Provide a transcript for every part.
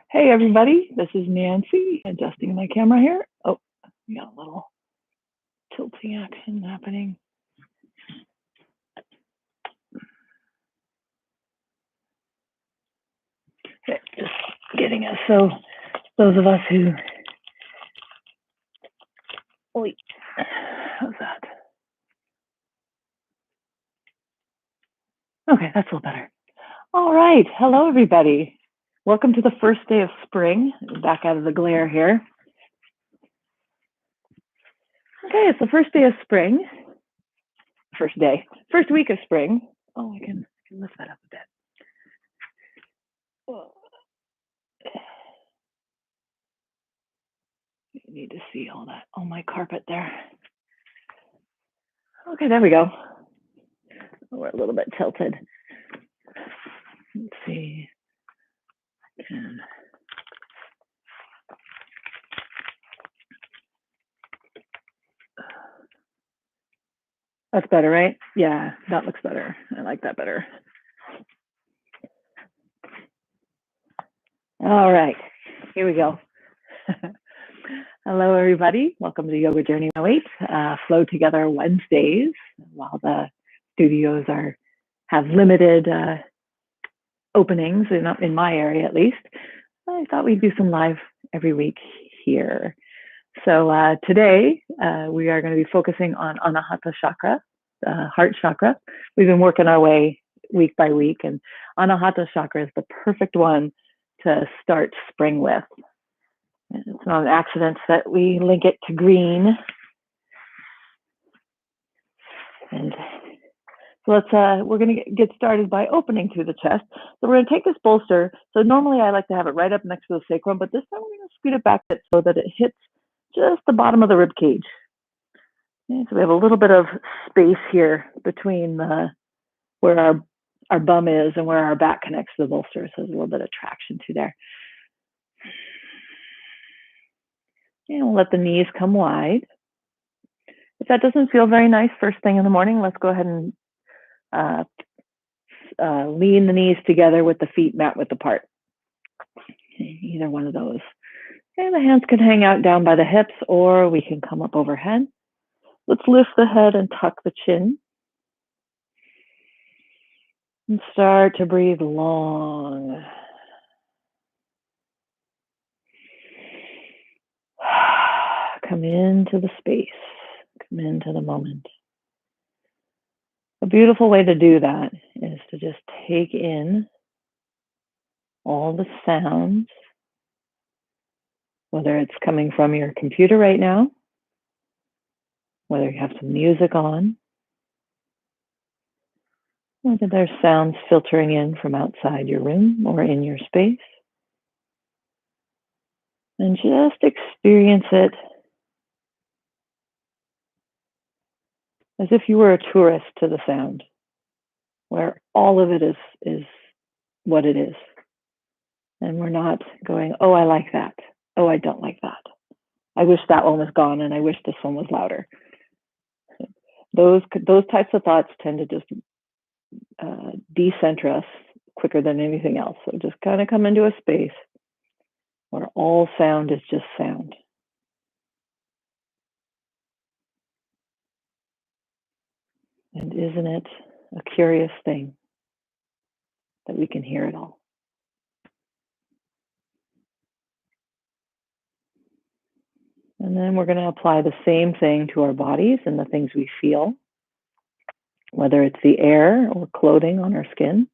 Hey everybody, this is Nancy, adjusting my camera here. Oh, we got a little tilting action happening. Okay, just getting it so those of us who, wait, how's that? Okay, that's a little better. All right, hello everybody. Welcome to the first day of spring. Back out of the glare here. Okay, it's the first day of spring. First week of spring. Oh, I can lift that up a bit. Oh. You need to see all that on my carpet there. Okay, there we go. We're a little bit tilted. Let's see. That's better, right? Yeah, that looks better. I like that better. All right, here we go. Hello, everybody. Welcome to Yoga Journey 08, Flow Together Wednesdays. While the studios have limited openings, in my area at least, I thought we'd do some live every week here. So today we are going to be focusing on Anahata chakra, heart chakra. We've been working our way week by week, and Anahata chakra is the perfect one to start spring with. It's not an accident that we link it to green. And so we're going to get started by opening through the chest. So we're going to take this bolster. So normally I like to have it right up next to the sacrum, but this time we're going to scoot it back so that it hits just the bottom of the rib cage. Okay, so we have a little bit of space here between where our bum is and where our back connects to the bolster. So there's a little bit of traction through there. And we'll let the knees come wide. If that doesn't feel very nice first thing in the morning, let's go ahead and lean the knees together with the feet mat width apart. Okay, either one of those. And the hands can hang out down by the hips, or we can come up overhead. Let's lift the head and tuck the chin. And start to breathe long. Come into the space. Come into the moment. A beautiful way to do that is to just take in all the sounds, whether it's coming from your computer right now, whether you have some music on, whether there's sounds filtering in from outside your room or in your space. And just experience it as if you were a tourist to the sound, where all of it is what it is. And we're not going, oh, I like that. Oh, I don't like that. I wish that one was gone and I wish this one was louder. Those types of thoughts tend to just decenter us quicker than anything else. So just kind of come into a space where all sound is just sound. And isn't it a curious thing that we can hear it all? And then we're going to apply the same thing to our bodies and the things we feel, whether it's the air or clothing on our skin,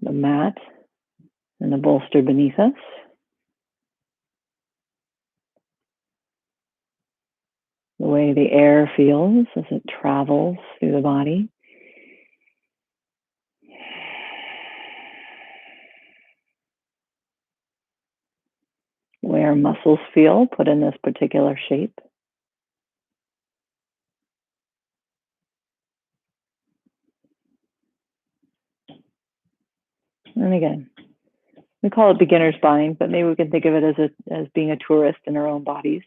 the mat and the bolster beneath us, the way the air feels as it travels through the body. The way our muscles feel put in this particular shape. And again, we call it beginner's mind, but maybe we can think of it as being a tourist in our own bodies.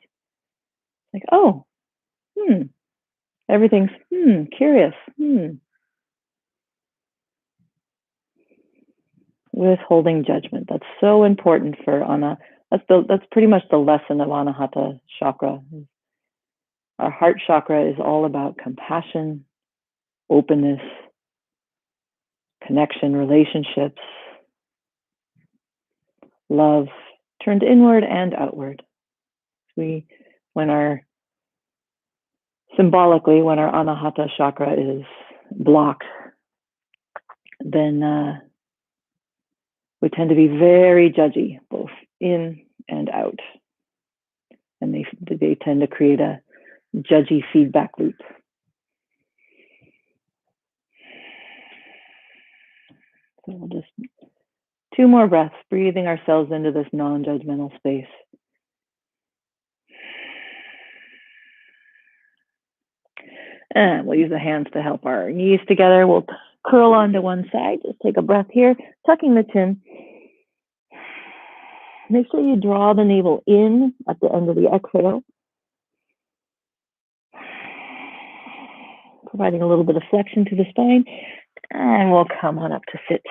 Like, oh, everything's curious. withholding judgment. That's so important for that's pretty much the lesson of Anahata chakra. Our heart chakra is all about compassion, openness, connection, relationships, love, turned inward and outward. Symbolically, when our Anahata chakra is blocked, then we tend to be very judgy, both in and out. And they tend to create a judgy feedback loop. So we'll just 2 more breaths, breathing ourselves into this non-judgmental space. And we'll use the hands to help our knees together. We'll curl onto one side. Just take a breath here, tucking the chin. Make sure you draw the navel in at the end of the exhale, providing a little bit of flexion to the spine. And we'll come on up to sit.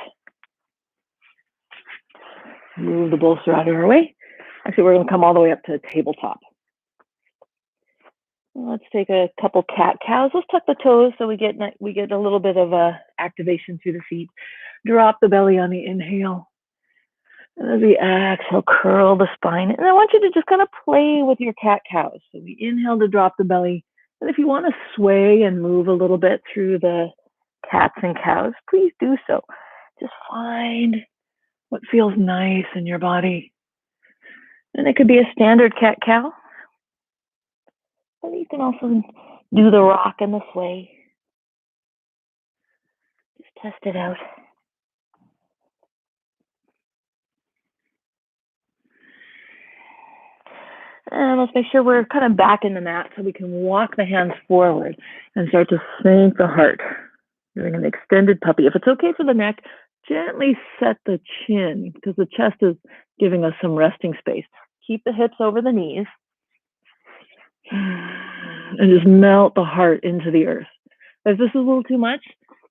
Move the bolster out of our way. Actually, we're going to come all the way up to tabletop. Let's take a couple cat cows. Let's tuck the toes so we get a little bit of activation through the feet. Drop the belly on the inhale. And as we exhale, curl the spine. And I want you to just kind of play with your cat cows. So we inhale to drop the belly. And if you want to sway and move a little bit through the cats and cows, please do so. Just find what feels nice in your body. And it could be a standard cat cow. Or you can also do the rock and the sway. Just test it out. And let's make sure we're kind of back in the mat so we can walk the hands forward and start to sink the heart. Doing an extended puppy. If it's okay for the neck, gently set the chin because the chest is giving us some resting space. Keep the hips over the knees. And just melt the heart into the earth. If this is a little too much,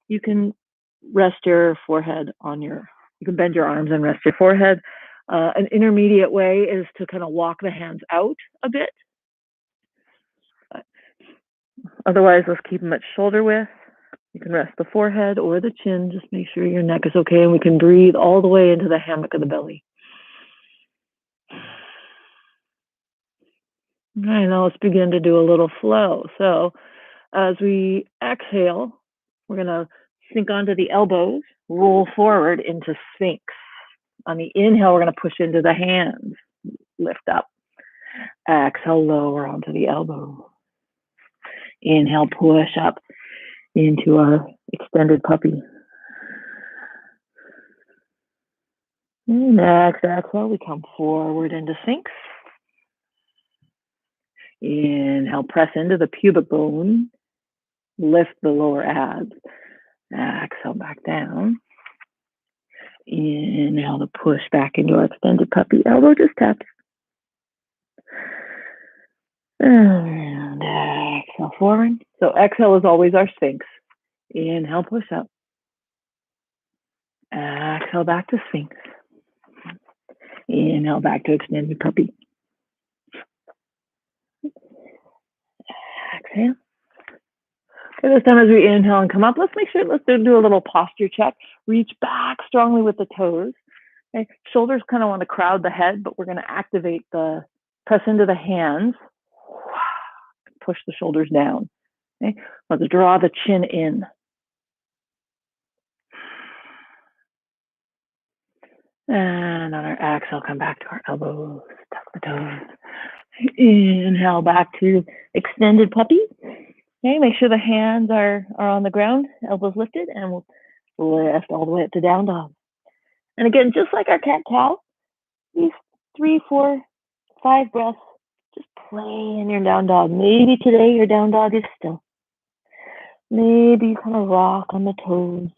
you can rest your forehead you can bend your arms and rest your forehead. An intermediate way is to kind of walk the hands out a bit. Otherwise, let's keep them at shoulder width. You can rest the forehead or the chin. Just make sure your neck is okay, and we can breathe all the way into the hammock of the belly. All right, now let's begin to do a little flow. So as we exhale, we're going to sink onto the elbows, roll forward into Sphinx. On the inhale, we're going to push into the hands, lift up. Exhale, lower onto the elbow. Inhale, push up into our extended puppy. Next exhale, we come forward into Sphinx. Inhale, press into the pubic bone. Lift the lower abs. Exhale, back down. Inhale to push back into our extended puppy. Elbow just taps. And exhale forward. So exhale is always our Sphinx. Inhale, push up. Exhale, back to Sphinx. Inhale, back to extended puppy. Exhale. Okay, this time as we inhale and come up, let's do a little posture check. Reach back strongly with the toes. Okay. Shoulders kind of want to crowd the head, but we're going to press into the hands. Push the shoulders down. Okay. Let's draw the chin in. And on our exhale, come back to our elbows, tuck the toes. Inhale back to extended puppy. Okay, make sure the hands are on the ground, elbows lifted, and we'll lift all the way up to down dog. And again, just like our cat cow, these 3, 4, 5 breaths, just play in your down dog. Maybe today your down dog is still. Maybe you kind of rock on the toes.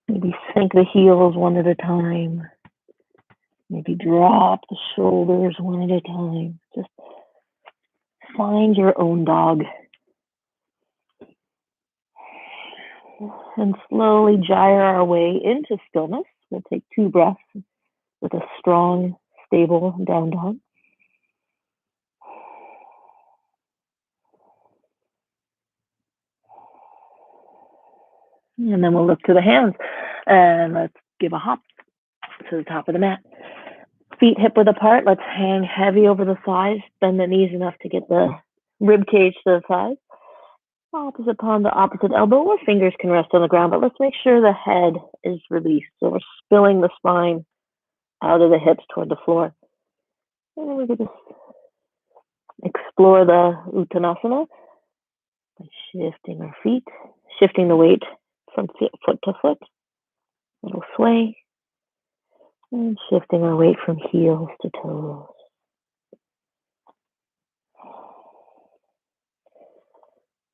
Maybe sink the heels one at a time. Maybe drop the shoulders one at a time. Just find your own dog. And slowly gyre our way into stillness. We'll take 2 breaths with a strong, stable down dog. And then we'll look to the hands and let's give a hop to the top of the mat. Feet hip width apart. Let's hang heavy over the thighs. Bend the knees enough to get the rib cage to the thighs. Opposite palm to opposite elbow, or fingers can rest on the ground, but let's make sure the head is released. So we're spilling the spine out of the hips toward the floor. And then we can just explore the Uttanasana by shifting our feet, shifting the weight from foot to foot. A little sway. And shifting our weight from heels to toes.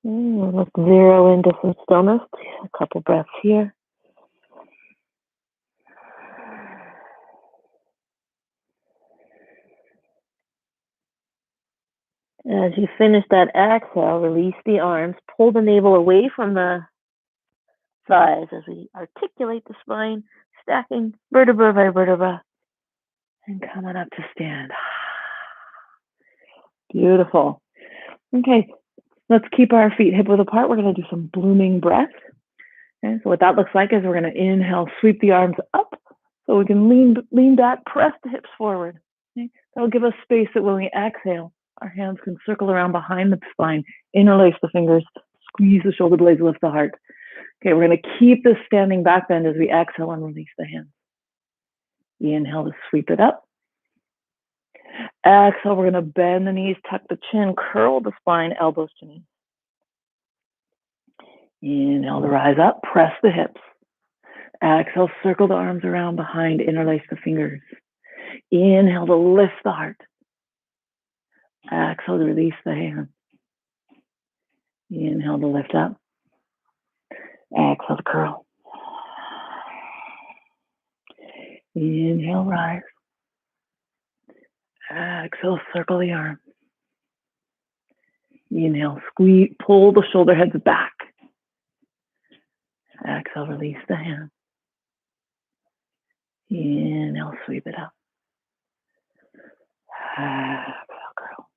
And let's zero into some stillness. A couple breaths here. As you finish that exhale, release the arms. Pull the navel away from the thighs as we articulate the spine, stacking vertebra by vertebra. And coming up to stand. Beautiful. Okay, let's keep our feet hip width apart. We're going to do some blooming breath. Okay, so what that looks like is we're going to inhale, sweep the arms up so we can lean back, press the hips forward. Okay, that'll give us space that when we exhale, our hands can circle around behind the spine, interlace the fingers, squeeze the shoulder blades, lift the heart. Okay, we're going to keep this standing back bend as we exhale and release the hands. Inhale to sweep it up. Exhale, we're going to bend the knees, tuck the chin, curl the spine, elbows to knees. Inhale to rise up, press the hips. Exhale, circle the arms around behind, interlace the fingers. Inhale to lift the heart. Exhale to release the hands. Inhale to lift up. Exhale to curl. Inhale, rise. Exhale, circle the arms. Inhale, squeeze, pull the shoulder heads back. Exhale, release the hand. Inhale, sweep it up. Exhale, curl.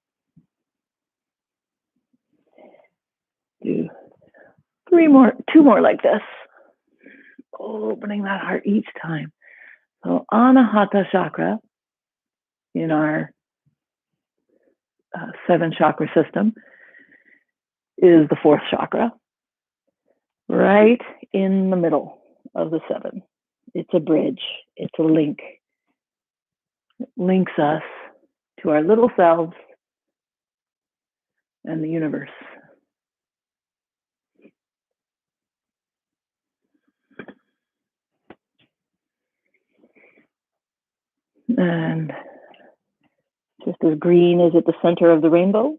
Do two more like this. Opening that heart each time. So Anahata chakra in our 7 chakra system is the 4th chakra, right in the middle of the 7. It's a bridge. It's a link. It links us to our little selves and the universe. And just as green is at the center of the rainbow,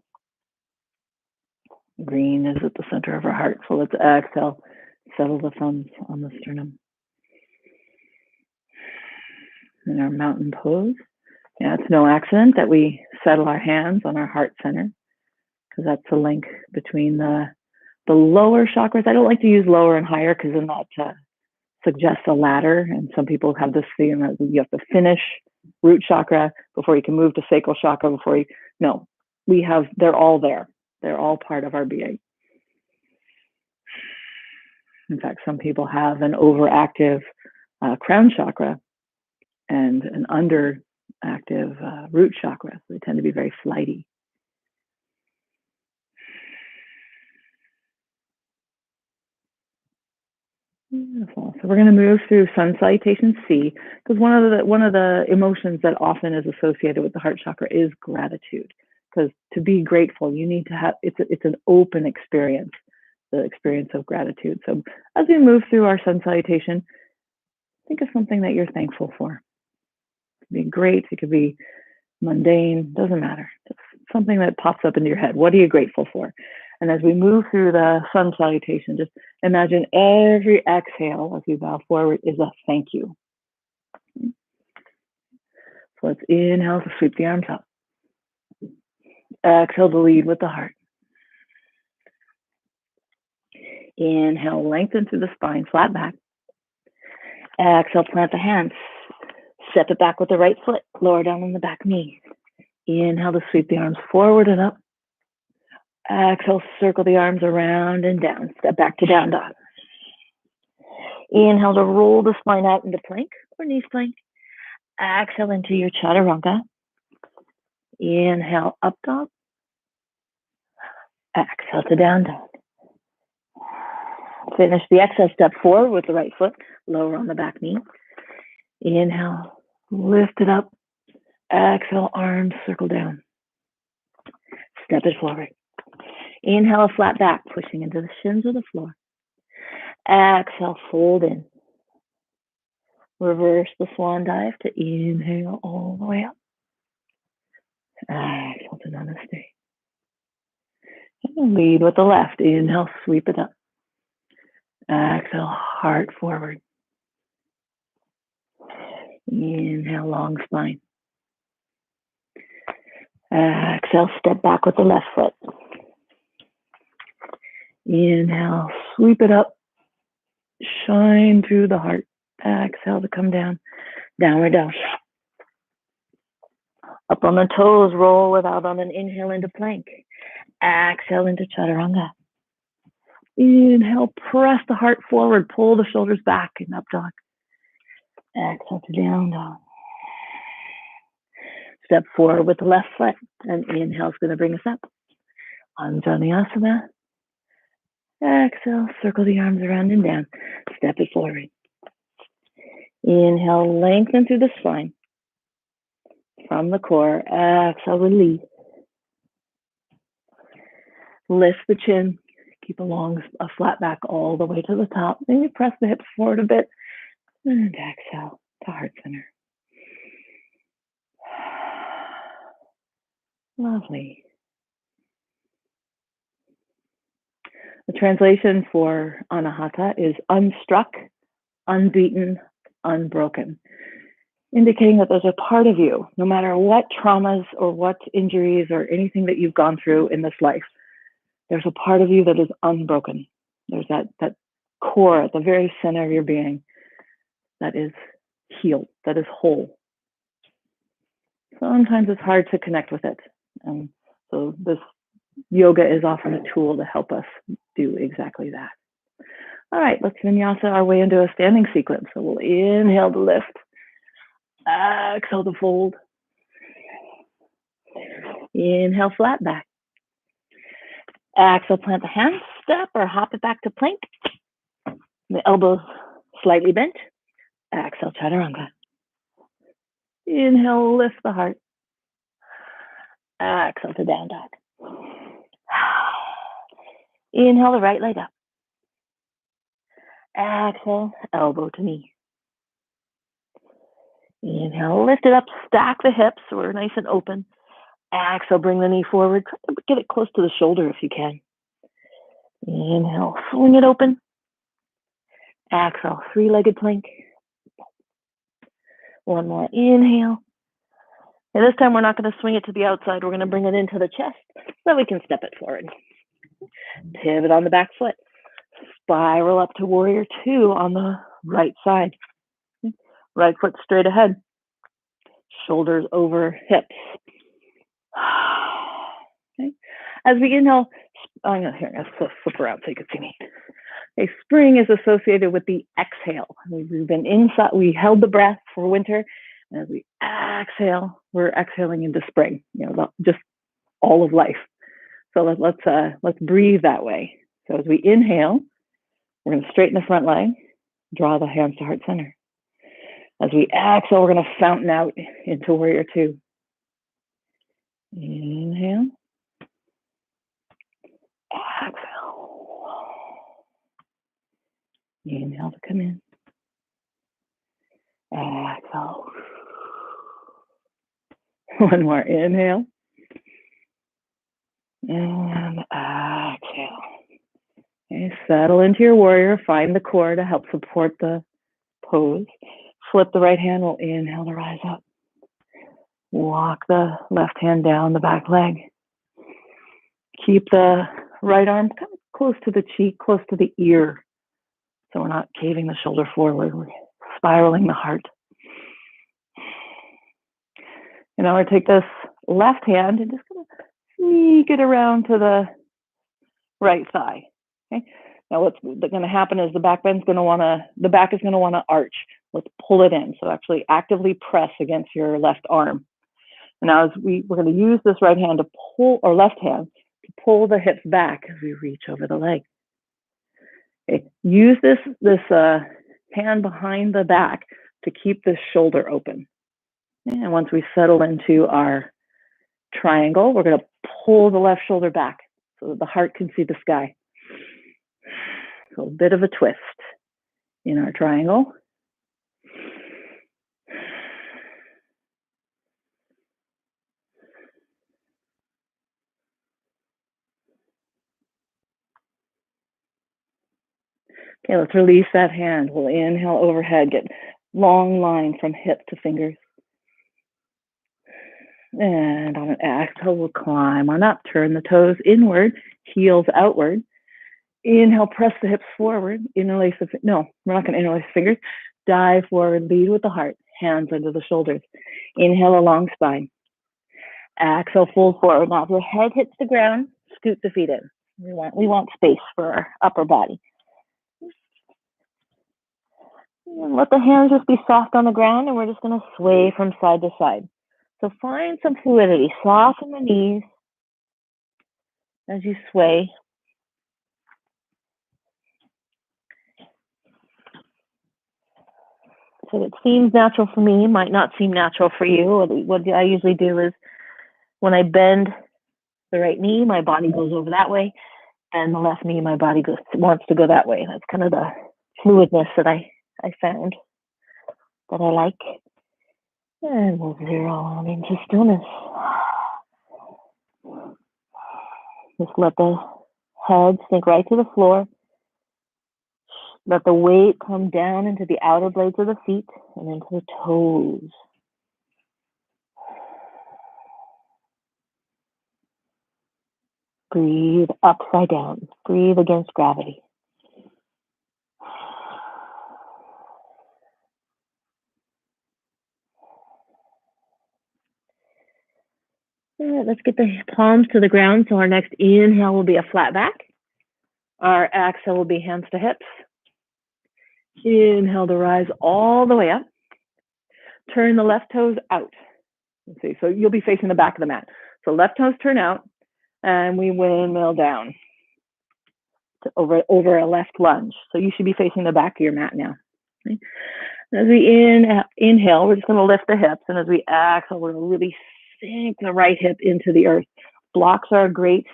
green is at the center of our heart. So let's exhale, settle the thumbs on the sternum. In our mountain pose. Yeah, it's no accident that we settle our hands on our heart center, because that's the link between the lower chakras. I don't like to use lower and higher because then that suggests a ladder. And some people have this feeling that you have to finish root chakra before you can move to sacral chakra they're all there. They're all part of our being. In fact, some people have an overactive crown chakra and an underactive root chakra. So they tend to be very flighty. Beautiful. So we're going to move through Sun Salutation C, because one of the emotions that often is associated with the heart chakra is gratitude. Because to be grateful, you need to have it's an open experience, the experience of gratitude. So as we move through our Sun Salutation, think of something that you're thankful for. It could be great. It could be mundane. Doesn't matter. Just something that pops up into your head. What are you grateful for? And as we move through the Sun Salutation, just imagine every exhale as we bow forward is a thank you. So let's inhale to sweep the arms up. Exhale to lead with the heart. Inhale, lengthen through the spine, flat back. Exhale, plant the hands. Step it back with the right foot, lower down on the back knee. Inhale to sweep the arms forward and up. Exhale, circle the arms around and down. Step back to down dog. Inhale to roll the spine out into plank or knee plank. Exhale into your chaturanga. Inhale, up dog. Exhale to down dog. Finish the exhale, step forward with the right foot, lower on the back knee. Inhale, lift it up. Exhale, arms circle down. Step it forward. Inhale, a flat back, pushing into the shins of the floor. Exhale, fold in. Reverse the swan dive to inhale all the way up. Exhale to namaste. And lead with the left. Inhale, sweep it up. Exhale, heart forward. Inhale, long spine. Exhale, step back with the left foot. Inhale, sweep it up. Shine through the heart. Exhale to come down. Downward dog. Up on the toes, roll without on an inhale into plank. Exhale into chaturanga. Inhale, press the heart forward, pull the shoulders back in up dog. Exhale to down dog. Step forward with the left foot, and inhale is going to bring us up. Untitled. Exhale, circle the arms around and down. Step it forward. Inhale, lengthen through the spine. From the core, exhale, release. Lift the chin. Keep a flat back all the way to the top. Then you press the hips forward a bit. And exhale to heart center. Lovely. The translation for Anahata is unstruck, unbeaten, unbroken, indicating that there's a part of you, no matter what traumas or what injuries or anything that you've gone through in this life, there's a part of you that is unbroken. There's that core at the very center of your being that is healed, that is whole. Sometimes it's hard to connect with it. And so this yoga is often a tool to help us do exactly that. All right, let's vinyasa our way into a standing sequence. So we'll inhale to lift, exhale to fold. Inhale, flat back. Exhale, plant the hands, step or hop it back to plank. The elbows slightly bent. Exhale, chaturanga. Inhale, lift the heart. Exhale to down dog. Inhale the right leg up. Exhale, elbow to knee. Inhale, lift it up, stack the hips so we're nice and open. Exhale, bring the knee forward. Try to get it close to the shoulder if you can. Inhale, swing it open. Exhale, three-legged plank. One more inhale. And this time we're not going to swing it to the outside. We're going to bring it into the chest so we can step it forward. Pivot on the back foot. Spiral up to warrior two on the right side. Right foot straight ahead. Shoulders over hips. Okay. As we inhale, I'm going to flip around so you can see me. Okay, spring is associated with the exhale. We've been inside, we held the breath for winter. And as we exhale, we're exhaling into spring, just all of life. So let's breathe that way. So as we inhale, we're going to straighten the front leg, draw the hands to heart center. As we exhale, we're going to fountain out into warrior two. Inhale. Exhale. Inhale to come in. Exhale. One more inhale. And exhale. Okay, settle into your warrior. Find the core to help support the pose. Flip the right hand. We'll inhale to rise up. Walk the left hand down the back leg. Keep the right arm kind of close to the cheek, close to the ear. So we're not caving the shoulder forward, we're spiraling the heart. And now we're going to take this left hand and just going to sneak it around to the right thigh. Okay. Now what's going to happen is the back is going to want to arch. Let's pull it in. So actually actively press against your left arm. And now we're going to use this right hand to pull, or left hand, to pull the hips back as we reach over the leg. Okay. Use this hand behind the back to keep this shoulder open. And once we settle into our triangle, we're going to pull the left shoulder back so that the heart can see the sky. So a bit of a twist in our triangle. Okay, let's release that hand. We'll inhale overhead, get long line from hip to fingers. And on an exhale, we'll climb on up, turn the toes inward, heels outward. Inhale, press the hips forward, interlace no, we're not gonna interlace the fingers. Dive forward, lead with the heart, hands under the shoulders. Inhale, a long spine. Exhale, fold forward. Now if your head hits the ground, scoot the feet in. We want space for our upper body. And let the hands just be soft on the ground, and we're just gonna sway from side to side. So find some fluidity, soften the knees as you sway. So it seems natural for me, might not seem natural for you. What I usually do is when I bend the right knee, my body goes over that way, and the left knee, my body wants to go that way. That's kind of the fluidness that I found that I like. And we'll zero on into stillness. Just let the head sink right to the floor. Let the weight come down into the outer blades of the feet and into the toes. Breathe upside down. Breathe against gravity. All right, let's get the palms to the ground. So our next inhale will be a flat back. Our exhale will be hands to hips. Inhale to rise all the way up. Turn the left toes out. Let's see, so you'll be facing the back of the mat. So left toes turn out, and we windmill down to over a left lunge. So you should be facing the back of your mat now. Okay. As we inhale, we're just going to lift the hips, and as we exhale, we're going to really sink the right hip into the earth. Blocks are a great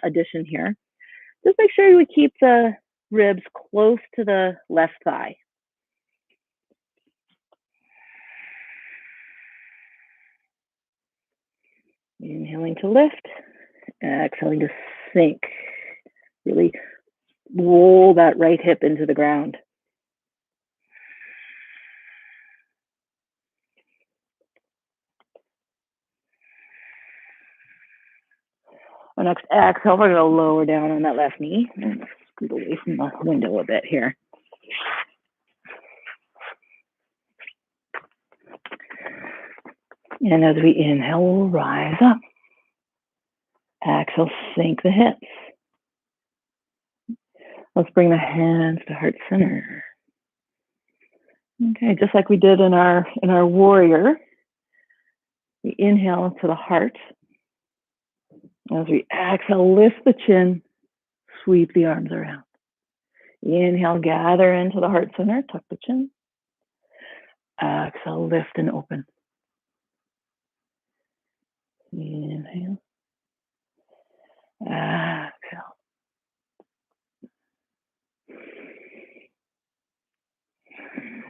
addition here. Just make sure we keep the ribs close to the left thigh. Inhaling to lift, exhaling to sink. Really roll that right hip into the ground. Our next exhale, we're going to lower down on that left knee. Scoot away from the window a bit here. And as we inhale, we'll rise up. Exhale, sink the hips. Let's bring the hands to heart center. Okay, just like we did in our warrior, we inhale to the heart. As we exhale, lift the chin, sweep the arms around. Inhale, gather into the heart center, tuck the chin. Exhale, lift and open. Inhale. Exhale.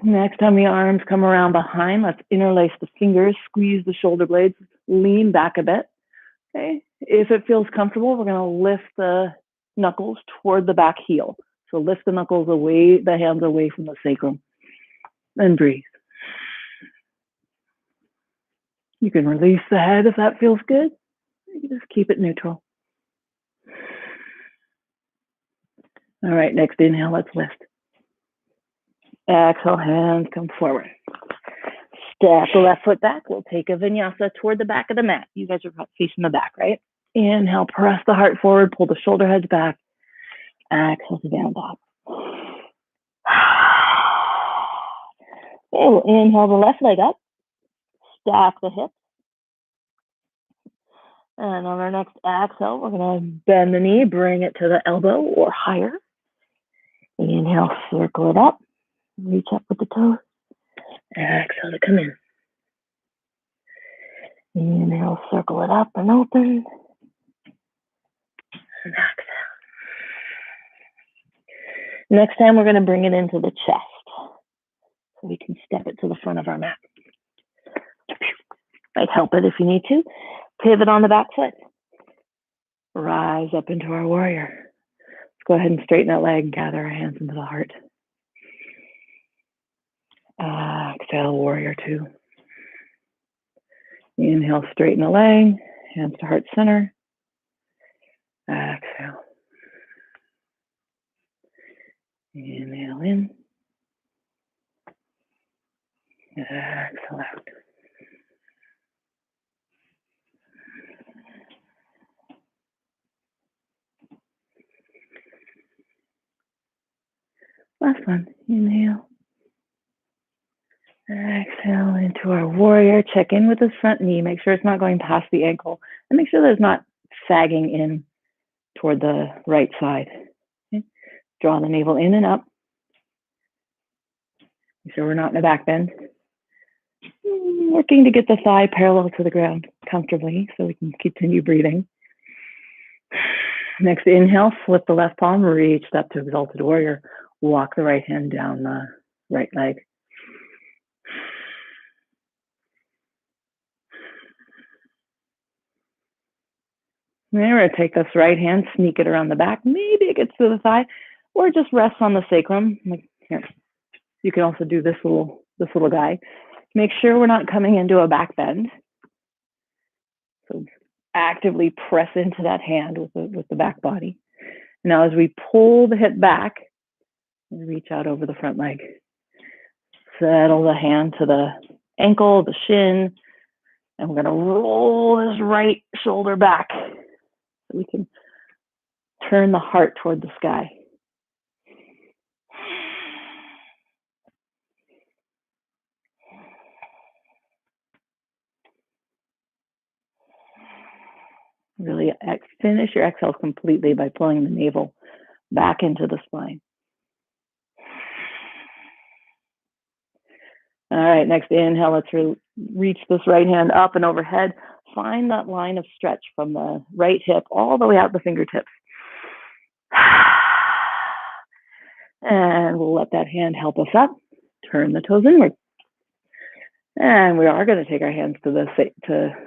Next time the arms come around behind, let's interlace the fingers, squeeze the shoulder blades, lean back a bit. Okay. If it feels comfortable, we're going to lift the knuckles toward the back heel. So lift the knuckles away, the hands away from the sacrum, and breathe. You can release the head if that feels good. You just keep it neutral. All right, next inhale, let's lift. Exhale, hands come forward. Step the left foot back. We'll take a vinyasa toward the back of the mat. You guys are facing the back, right? Inhale, press the heart forward, pull the shoulder heads back. Exhale to down dog. Okay, we'll inhale the left leg up. Stack the hips. And on our next exhale, we're going to bend the knee, bring it to the elbow or higher. Inhale, circle it up. Reach up with the toes. Exhale to come in. Inhale, circle it up and open. And exhale. Next time, we're going to bring it into the chest. So we can step it to the front of our mat. Might help it if you need to. Pivot on the back foot. Rise up into our warrior. Let's go ahead and straighten that leg. Gather our hands into the heart. Exhale, warrior two. Inhale, straighten the leg. Hands to heart center. Exhale. Inhale in. Exhale out. Last one. Inhale. Exhale into our warrior. Check in with this front knee. Make sure it's not going past the ankle. And make sure that it's not sagging in toward the right side. Okay. Draw the navel in and up. Make sure we're not in a back bend. Working to get the thigh parallel to the ground comfortably so we can continue breathing. Next inhale, flip the left palm, reach up to exalted warrior. Walk the right hand down the right leg. Then we're going to take this right hand, sneak it around the back. Maybe it gets to the thigh, or just rests on the sacrum. Like here, you can also do this little guy. Make sure we're not coming into a back bend. So actively press into that hand with the back body. Now, as we pull the hip back, reach out over the front leg. Settle the hand to the ankle, the shin, and we're going to roll this right shoulder back so we can turn the heart toward the sky. Really finish your exhale completely by pulling the navel back into the spine. All right, next inhale, let's reach this right hand up and overhead. Find that line of stretch from the right hip all the way out the fingertips. And we'll let that hand help us up. Turn the toes inward. And we are going to take our hands to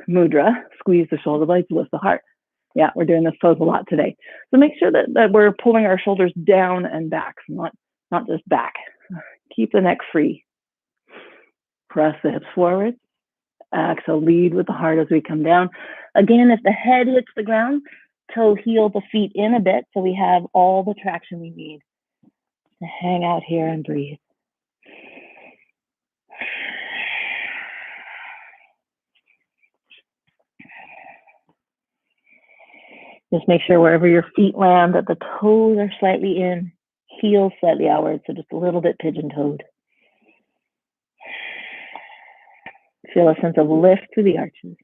mudra, squeeze the shoulder blades, lift the heart. Yeah, we're doing this pose a lot today. So make sure that we're pulling our shoulders down and back, not just back. Keep the neck free. Press the hips forward. Exhale, lead with the heart as we come down. Again, if the head hits the ground, toe heel the feet in a bit so we have all the traction we need to hang out here and breathe. Just make sure wherever your feet land that the toes are slightly in, heels slightly outward, so just a little bit pigeon-toed. Feel a sense of lift through the arches.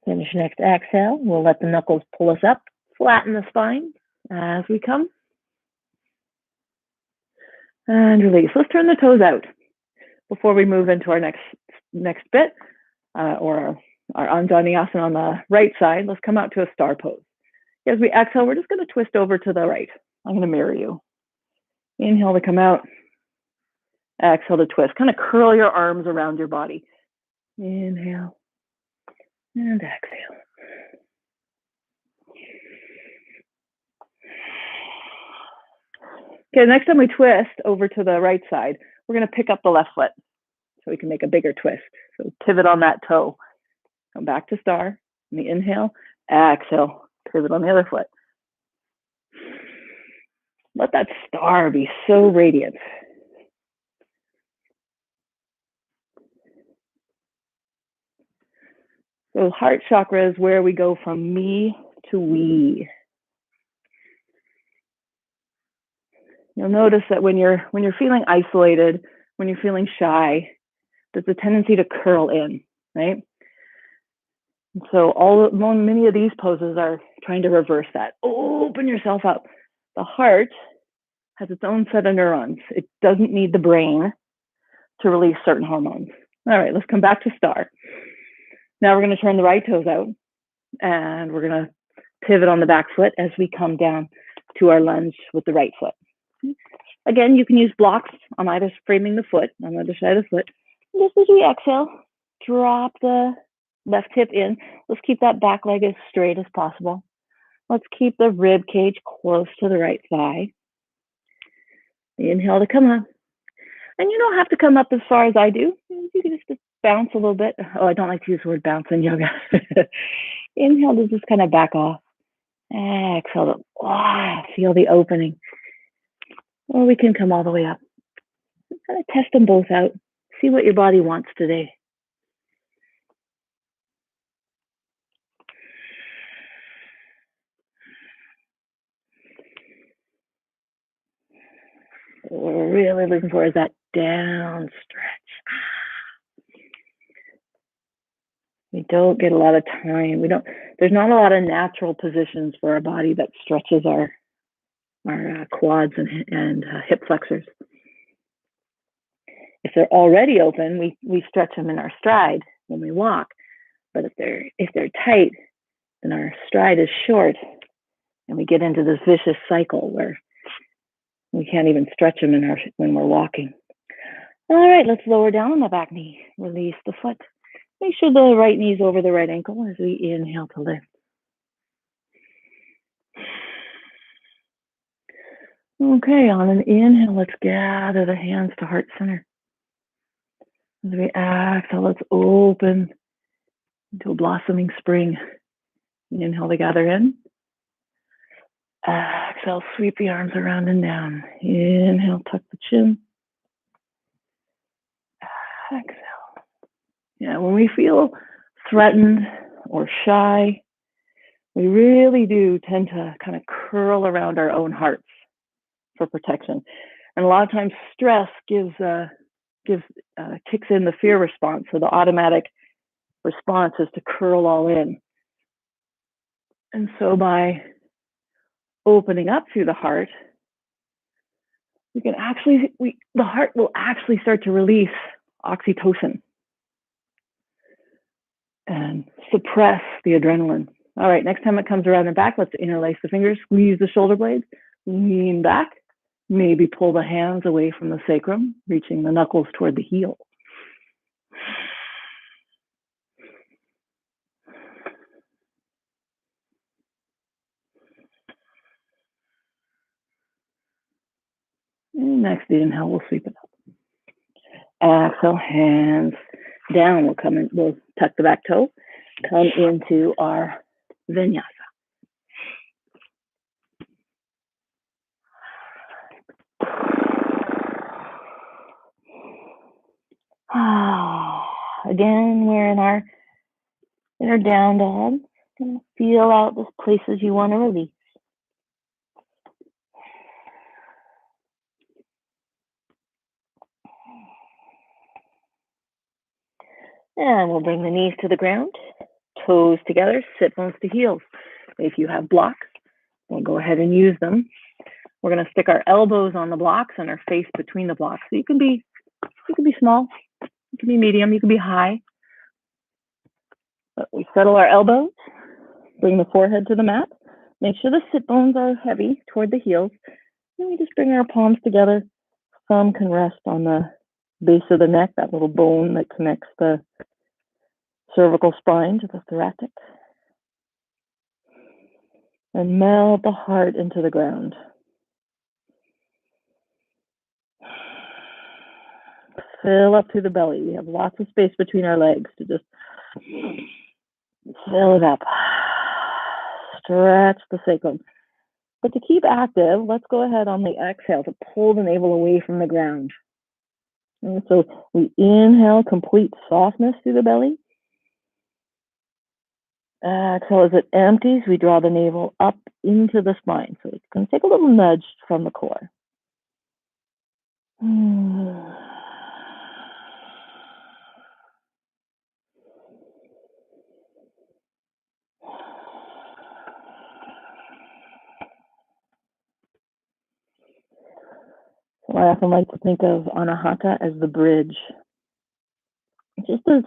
Finish next exhale. We'll let the knuckles pull us up, flatten the spine as we come. And release. Let's turn the toes out before we move into our next bit, or our Anahata on the right side. Let's come out to a star pose. As we exhale, we're just going to twist over to the right. I'm going to mirror you. Inhale to come out. Exhale to twist. Kind of curl your arms around your body. Inhale and exhale. Okay, next time we twist over to the right side, we're going to pick up the left foot so we can make a bigger twist. So pivot on that toe. Come back to star. And the inhale, exhale, pivot on the other foot. Let that star be so radiant. So heart chakra is where we go from me to we. You'll notice that when you're feeling isolated, when you're feeling shy, there's a tendency to curl in, right? And so many of these poses are trying to reverse that. Open yourself up. The heart has its own set of neurons. It doesn't need the brain to release certain hormones. All right, let's come back to star. Now we're going to turn the right toes out and we're going to pivot on the back foot as we come down to our lunge with the right foot. Again, you can use blocks on either framing the foot, on the other side of the foot. Just as we exhale, drop the left hip in. Let's keep that back leg as straight as possible. Let's keep the rib cage close to the right thigh. Inhale to come up. And you don't have to come up as far as I do. You can just bounce a little bit. Oh, I don't like to use the word bounce in yoga. Inhale to just kind of back off. Exhale to feel the opening. Or we can come all the way up. Kind of test them both out. See what your body wants today. What we're really looking for is that down stretch. We don't get a lot of time. There's not a lot of natural positions for our body that stretches our quads and hip flexors. If they're already open, we stretch them in our stride when we walk. But if they're tight, then our stride is short, and we get into this vicious cycle where we can't even stretch them when we're walking. All right, let's lower down on the back knee. Release the foot. Make sure the right knee's over the right ankle as we inhale to lift. Okay, on an inhale, let's gather the hands to heart center. As we exhale, let's open into a blossoming spring. Inhale to gather in. Exhale, sweep the arms around and down. Inhale, tuck the chin. Exhale. Yeah, when we feel threatened or shy, we really do tend to kind of curl around our own hearts for protection. And a lot of times stress kicks in the fear response. So the automatic response is to curl all in. And so by opening up through the heart, the heart will actually start to release oxytocin and suppress the adrenaline. All right, next time it comes around the back, let's interlace the fingers, squeeze the shoulder blades, lean back, maybe pull the hands away from the sacrum, reaching the knuckles toward the heel. And next inhale, we'll sweep it up. Exhale, hands down. We'll tuck the back toe, come into our vinyasa. Again, we're in our down dog. Gonna feel out the places you want to release. And we'll bring the knees to the ground, toes together, sit bones to heels. If you have blocks, we'll go ahead and use them. We're going to stick our elbows on the blocks and our face between the blocks. So you can be small, you can be medium, you can be high. But we settle our elbows, bring the forehead to the mat. Make sure the sit bones are heavy toward the heels. And we just bring our palms together. Thumb can rest on the base of the neck, that little bone that connects the cervical spine to the thoracic. And melt the heart into the ground. Fill up through the belly. We have lots of space between our legs to just fill it up. Stretch the sacrum. But to keep active, let's go ahead on the exhale to pull the navel away from the ground. And so we inhale complete softness through the belly. Exhale as it empties, we draw the navel up into the spine. So it's going to take a little nudge from the core. So I often like to think of Anahata as the bridge. Just as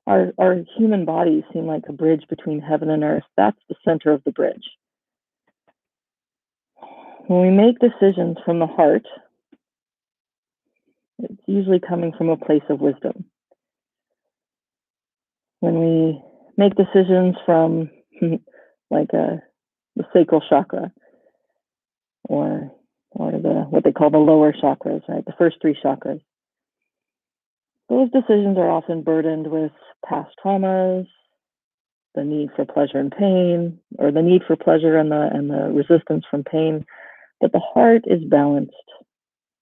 our human bodies seem like a bridge between heaven and earth, that's the center of the bridge. When we make decisions from the heart, it's usually coming from a place of wisdom. When we make decisions from like the sacral chakra or what they call the lower chakras, right? The first three chakras. Those decisions are often burdened with past traumas, the need for pleasure and pain, or the need for pleasure and the resistance from pain. But the heart is balanced.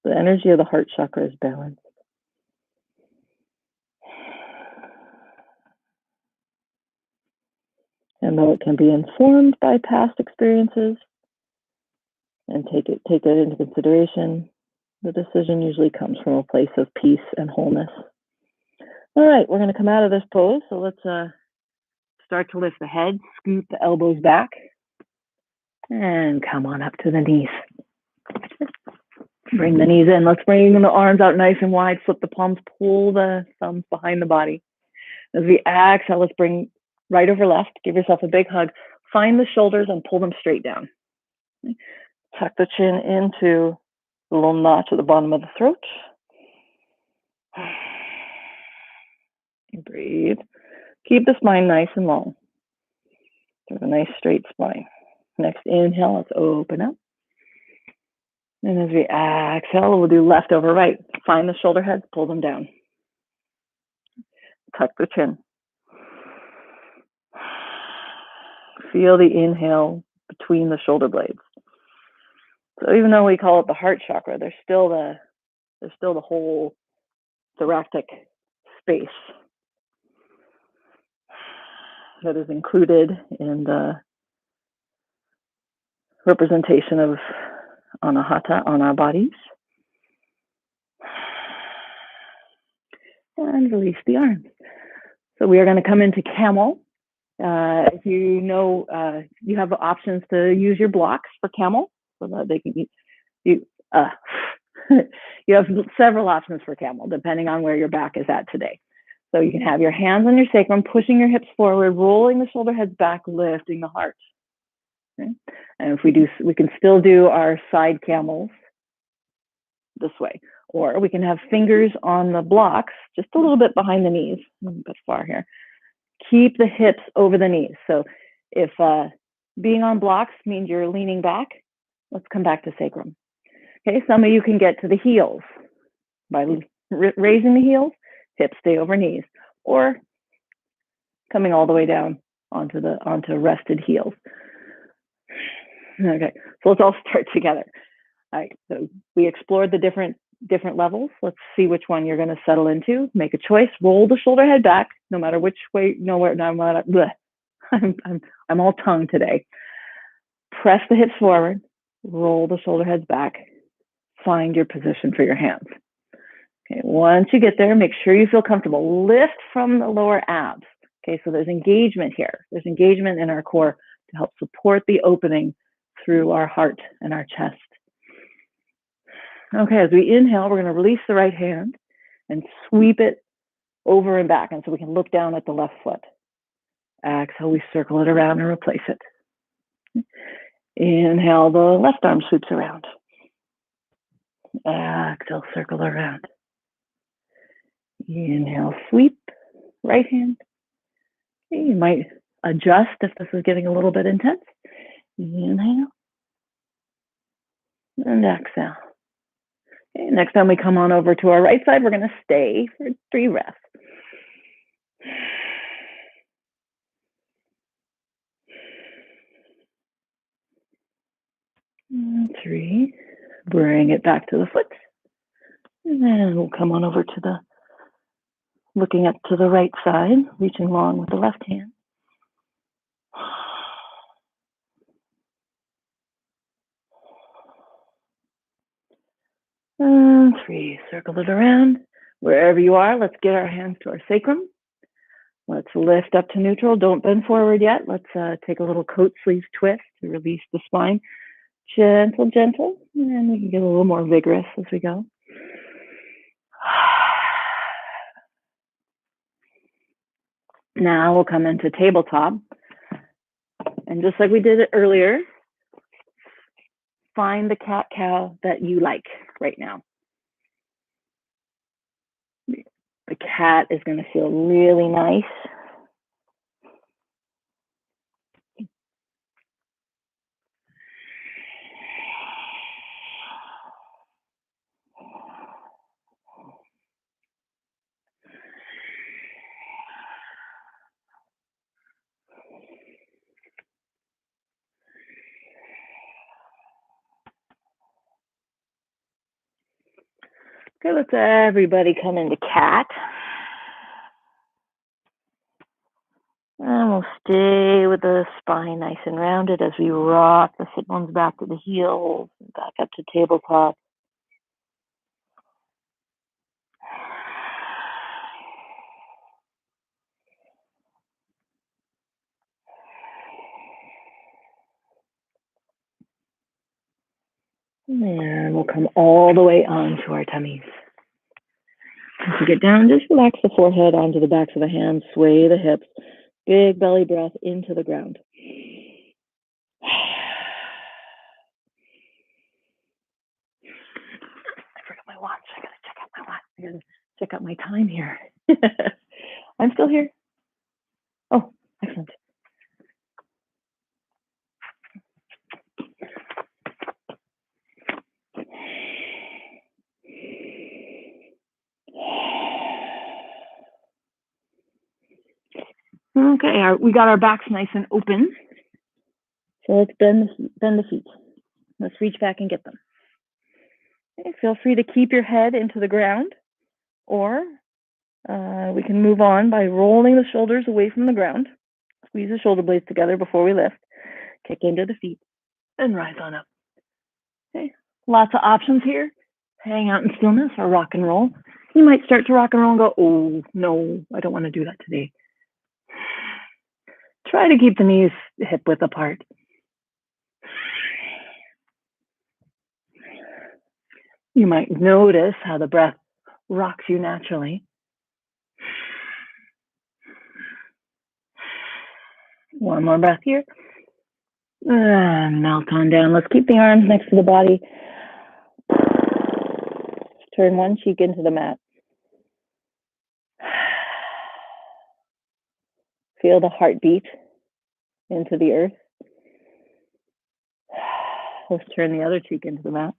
The energy of the heart chakra is balanced. And though it can be informed by past experiences and take it into consideration, the decision usually comes from a place of peace and wholeness. All right, we're going to come out of this pose. So let's start to lift the head, scoot the elbows back, and come on up to the knees. Bring the knees in. Let's bring the arms out nice and wide. Flip the palms, pull the thumbs behind the body. As we exhale, let's bring right over left. Give yourself a big hug. Find the shoulders and pull them straight down. Tuck the chin into the little notch at the bottom of the throat. Breathe. Keep the spine nice and long. Have a nice straight spine. Next inhale, let's open up. And as we exhale, we'll do left over right. Find the shoulder heads, pull them down. Tuck the chin. Feel the inhale between the shoulder blades. So even though we call it the heart chakra, there's still the whole thoracic space that is included in the representation of Anahata on our bodies. And release the arms. So we are going to come into Camel. If you know, you have options to use your blocks for Camel, so that they can you have several options for Camel, depending on where your back is at today. So you can have your hands on your sacrum, pushing your hips forward, rolling the shoulder heads back, lifting the heart. Okay? And if we can still do our side camels this way. Or we can have fingers on the blocks, just a little bit behind the knees, a bit far here. Keep the hips over the knees. So if being on blocks means you're leaning back, let's come back to sacrum. Okay, some of you can get to the heels by raising the heels, hips stay over knees, or coming all the way down onto rested heels. Okay, so let's all start together. All right, so we explored the different levels. Let's see which one you're going to settle into. Make a choice. Roll the shoulder head back, no matter which way. I'm all tongue today. Press the hips forward. Roll the shoulder heads back. Find your position for your hands. Okay. Once you get there, make sure you feel comfortable. Lift from the lower abs. Okay. So there's engagement here. There's engagement in our core to help support the opening through our heart and our chest. Okay, as we inhale, we're going to release the right hand and sweep it over and back. And so we can look down at the left foot. Exhale, we circle it around and replace it. Inhale, the left arm sweeps around. Exhale, circle around. Inhale, sweep, right hand. Okay, you might adjust if this is getting a little bit intense. Inhale. And exhale. Okay, next time we come on over to our right side, we're going to stay for 3 breaths. And 3. Bring it back to the foot. And then we'll come on over to the, looking up to the right side, reaching long with the left hand. And 3, circle it around. Wherever you are, let's get our hands to our sacrum. Let's lift up to neutral. Don't bend forward yet. Let's take a little coat sleeve twist to release the spine. Gentle, gentle. And we can get a little more vigorous as we go. Now we'll come into tabletop. And just like we did it earlier, find the cat-cow that you like right now. The cat is going to feel really nice. Okay, let's everybody come into cat. And we'll stay with the spine nice and rounded as we rock the sit bones back to the heels, back up to tabletop. And we'll come all the way onto our tummies. As you get down, just relax the forehead onto the backs of the hands, sway the hips, big belly breath into the ground. I forgot my watch. I gotta check out my watch. I gotta check out my time here. I'm still here. Oh, excellent. Okay, we got our backs nice and open. So let's bend the feet. Let's reach back and get them. Okay, feel free to keep your head into the ground, or we can move on by rolling the shoulders away from the ground. Squeeze the shoulder blades together before we lift. Kick into the feet and rise on up. Okay, lots of options here. Hang out in stillness or rock and roll. You might start to rock and roll and go, oh, no, I don't want to do that today. Try to keep the knees hip width apart. You might notice how the breath rocks you naturally. One more breath here. Melt on down. Let's keep the arms next to the body. Turn one cheek into the mat. Feel the heartbeat into the earth. Let's turn the other cheek into the mat.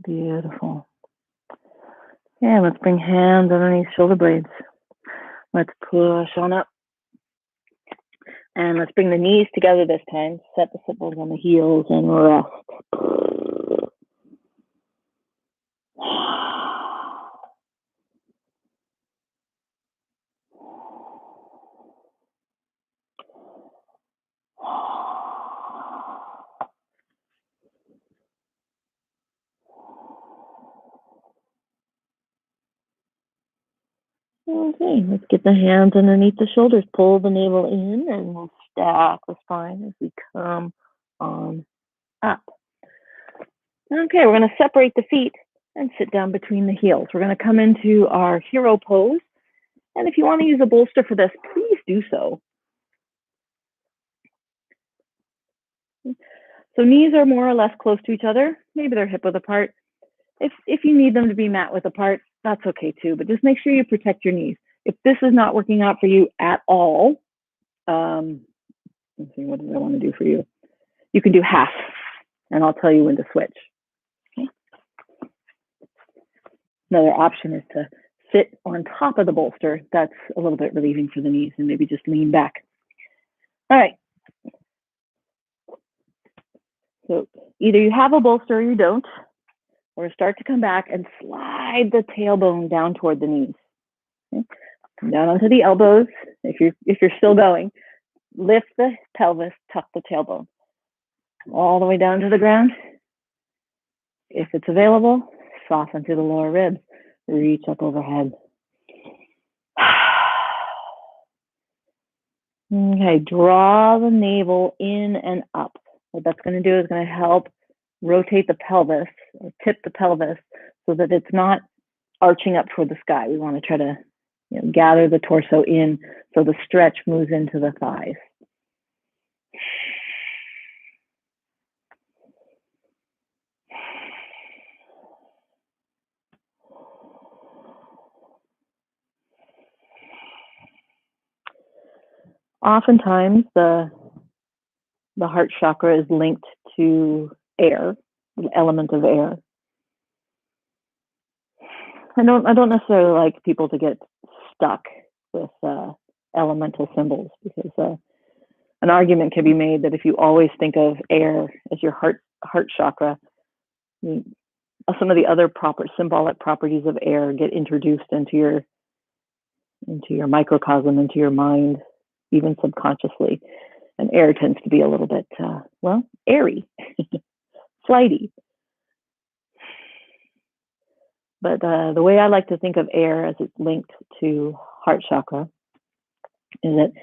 Beautiful. Yeah, let's bring hands underneath shoulder blades. Let's push on up. And let's bring the knees together this time. Set the sit bones on the heels and rest. Okay, let's get the hands underneath the shoulders. Pull the navel in and we'll stack the spine as we come on up. Okay, we're going to separate the feet and sit down between the heels. We're going to come into our hero pose. And if you want to use a bolster for this, please do so. So knees are more or less close to each other. Maybe they're hip width apart. If you need them to be mat width apart, that's okay too, but just make sure you protect your knees. If this is not working out for you at all, let's see, what do I want to do for you? You can do half, and I'll tell you when to switch. Okay. Another option is to sit on top of the bolster. That's a little bit relieving for the knees, and maybe just lean back. All right. So either you have a bolster or you don't, or start to come back and slide the tailbone down toward the knees. Okay. Come down onto the elbows. If you're still going, lift the pelvis, tuck the tailbone all the way down to the ground. If it's available, soften through the lower ribs. Reach up overhead. Okay, draw the navel in and up. What that's going to do is going to help rotate the pelvis, or tip the pelvis, so that it's not arching up toward the sky. We want to try to gather the torso in so the stretch moves into the thighs. Oftentimes, the heart chakra is linked to air, the element of air. I don't necessarily like people to get stuck with elemental symbols, because an argument can be made that if you always think of air as your heart chakra, some of the other symbolic properties of air get introduced into your microcosm, into your mind, even subconsciously. And air tends to be a little bit, airy, flighty. But the way I like to think of air as it's linked to heart chakra is that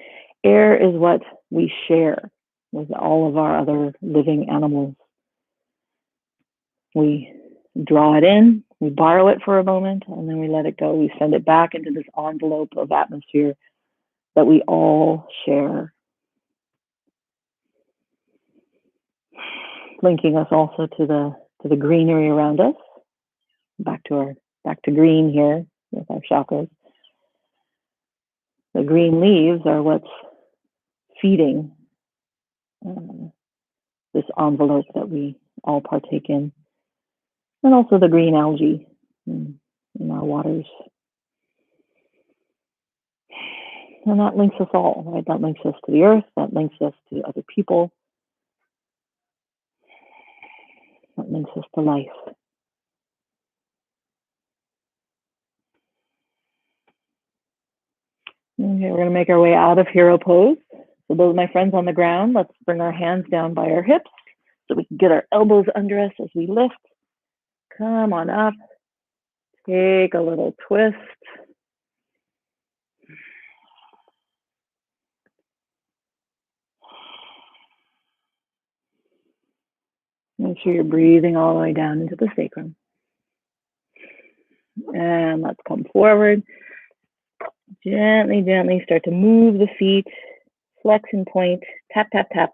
air is what we share with all of our other living animals. We draw it in, we borrow it for a moment, and then we let it go. We send it back into this envelope of atmosphere that we all share, linking us also to the greenery around us. Back to green here with our chakras. The green leaves are what's feeding this envelope that we all partake in, and also the green algae in our waters. And that links us all, right? That links us to the earth, that links us to other people, that links us to life. Okay, we're going to make our way out of hero pose. So those are my friends on the ground. Let's bring our hands down by our hips so we can get our elbows under us as we lift. Come on up. Take a little twist. Make sure you're breathing all the way down into the sacrum. And let's come forward. Gently, gently start to move the feet. Flex and point. Tap, tap, tap.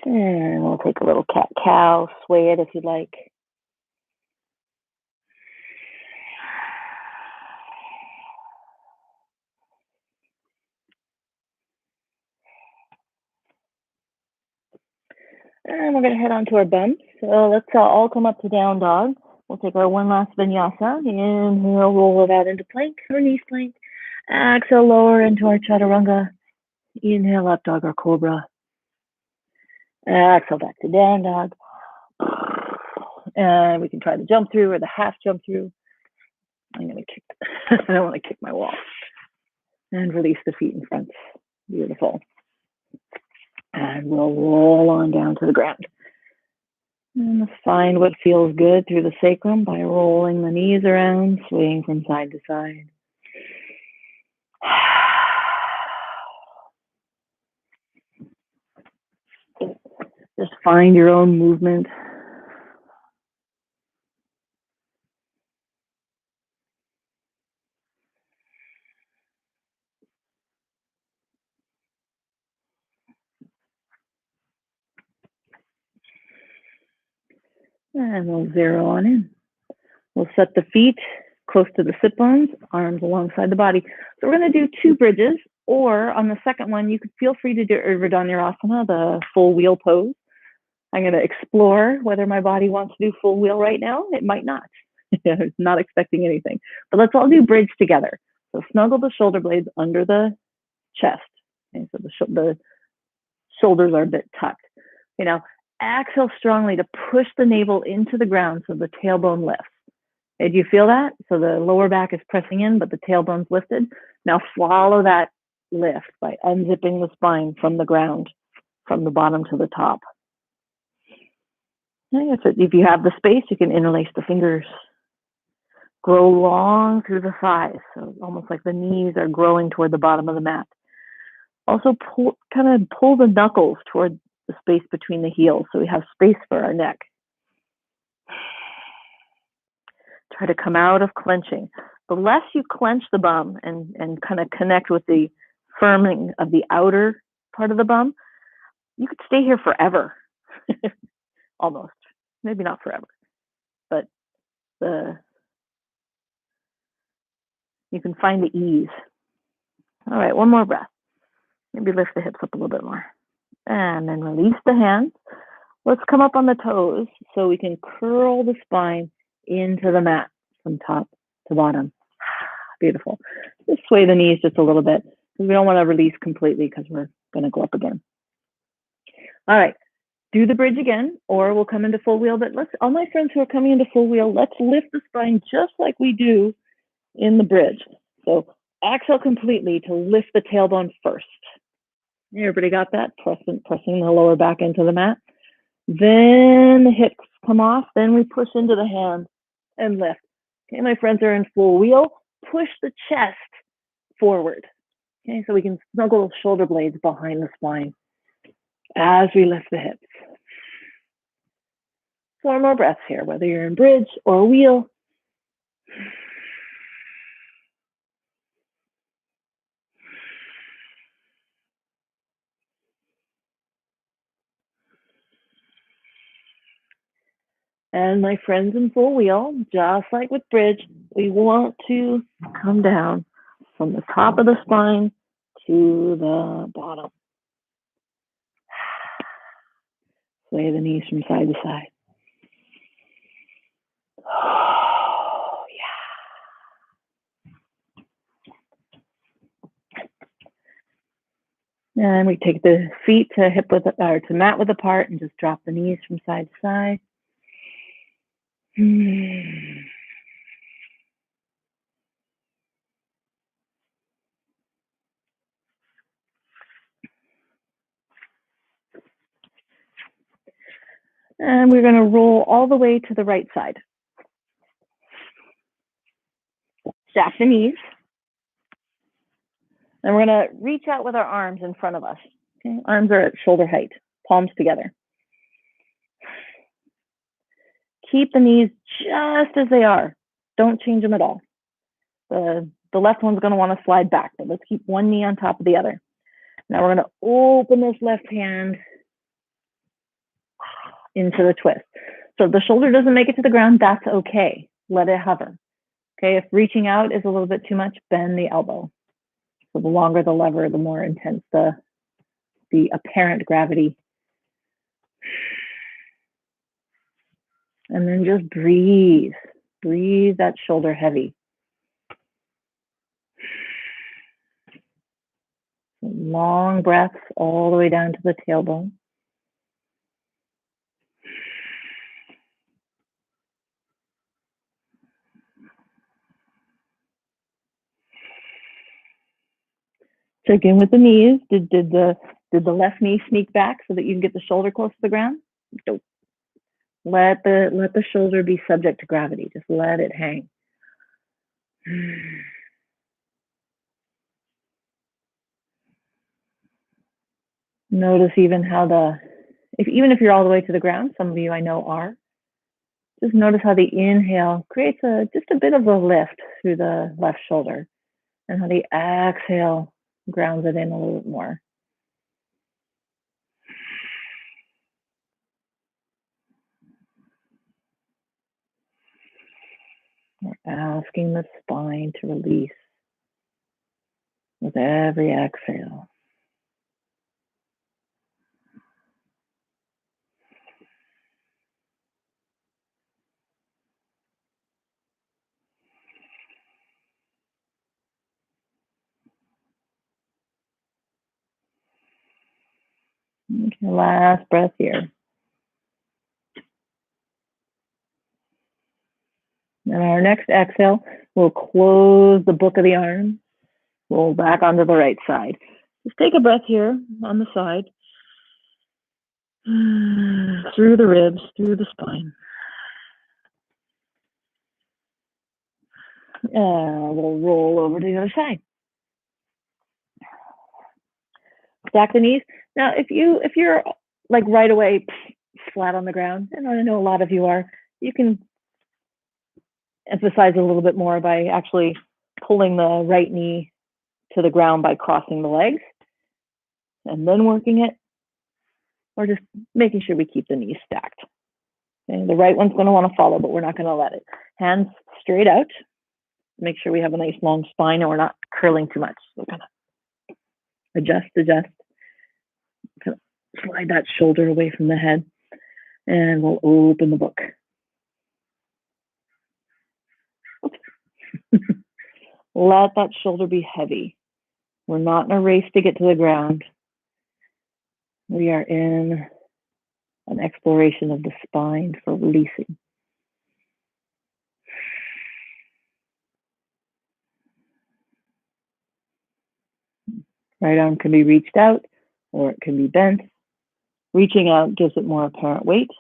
And we'll take a little cat-cow. Sway it if you'd like. And we're going to head on to our bumps. So let's all come up to down dog. We'll take our one last vinyasa. Inhale, roll it out into plank or knee plank. Exhale, lower into our chaturanga. Inhale, up dog or cobra. Exhale, back to down dog. And we can try the jump through or the half jump through. I'm going to kick. I don't want to kick my wall. And release the feet in front. Beautiful. And we'll roll on down to the ground. And find what feels good through the sacrum by rolling the knees around, swaying from side to side. Just find your own movement. And we'll zero on in. We'll set the feet close to the sit bones, arms alongside the body. So we're going to do 2 bridges, or on the second one, you could feel free to do Urdhvanurasana, the full wheel pose. I'm going to explore whether my body wants to do full wheel right now. It might not. I'm not expecting anything. But let's all do bridge together. So snuggle the shoulder blades under the chest. Okay, so the shoulders are a bit tucked. You know, exhale strongly to push the navel into the ground so the tailbone lifts. Okay, do you feel that? So the lower back is pressing in, but the tailbone's lifted. Now follow that lift by unzipping the spine from the ground, from the bottom to the top. Okay, if you have the space, you can interlace the fingers. Grow long through the thighs, so almost like the knees are growing toward the bottom of the mat. Also, kind of pull the knuckles toward the space between the heels so we have space for our neck. Try to come out of clenching. The less you clench the bum and kind of connect with the firming of the outer part of the bum, you could stay here forever. Almost. Maybe not forever, but you can find the ease. All right, one more breath. Maybe lift the hips up a little bit more. And then release the hands. Let's come up on the toes so we can curl the spine into the mat from top to bottom. Beautiful. Just sway the knees just a little bit because we don't want to release completely because we're going to go up again. All right, do the bridge again, or we'll come into full wheel. But all my friends who are coming into full wheel, let's lift the spine just like we do in the bridge. So exhale completely to lift the tailbone first. Everybody got that? Pressing the lower back into the mat. Then the hips come off. Then we push into the hands and lift. Okay, my friends are in full wheel. Push the chest forward. Okay, so we can snuggle the shoulder blades behind the spine as we lift the hips. 4 more breaths here, whether you're in bridge or wheel. And my friends in full wheel, just like with bridge, we want to come down from the top of the spine to the bottom. Sway the knees from side to side. Oh, yeah. And we take the feet to mat width apart and just drop the knees from side to side. And we're going to roll all the way to the right side. Stack the knees. And we're going to reach out with our arms in front of us. Okay? Arms are at shoulder height, palms together. Keep the knees just as they are. Don't change them at all. The left one's going to want to slide back, but let's keep one knee on top of the other. Now we're going to open this left hand into the twist. So if the shoulder doesn't make it to the ground, that's okay. Let it hover. Okay, if reaching out is a little bit too much, bend the elbow. So the longer the lever, the more intense the apparent gravity. And then just breathe. Breathe that shoulder heavy. Long breaths all the way down to the tailbone. Check in with the knees. Did the left knee sneak back so that you can get the shoulder close to the ground? Nope. Let the shoulder be subject to gravity. Just let it hang. Notice even how even if you're all the way to the ground, some of you I know are, just notice how the inhale creates just a bit of a lift through the left shoulder, and how the exhale grounds it in a little bit more. asking the spine to release with every exhale. Okay, last breath here. And our next exhale, we'll close the book of the arms, roll back onto the right side. Just take a breath here on the side, through the ribs, through the spine. We'll roll over to the other side. Stack the knees. Now, if you're like right away flat on the ground, and I know a lot of you are, you can emphasize a little bit more by actually pulling the right knee to the ground by crossing the legs and then working it, or just making sure we keep the knees stacked. Okay? The right one's going to want to follow, but we're not going to let it. Hands straight out. Make sure we have a nice long spine and we're not curling too much. So kind of adjust. Kind of slide that shoulder away from the head, and we'll open the book. Let that shoulder be heavy. We're not in a race to get to the ground. We are in an exploration of the spine for releasing. Right arm can be reached out or it can be bent. Reaching out gives it more apparent weight.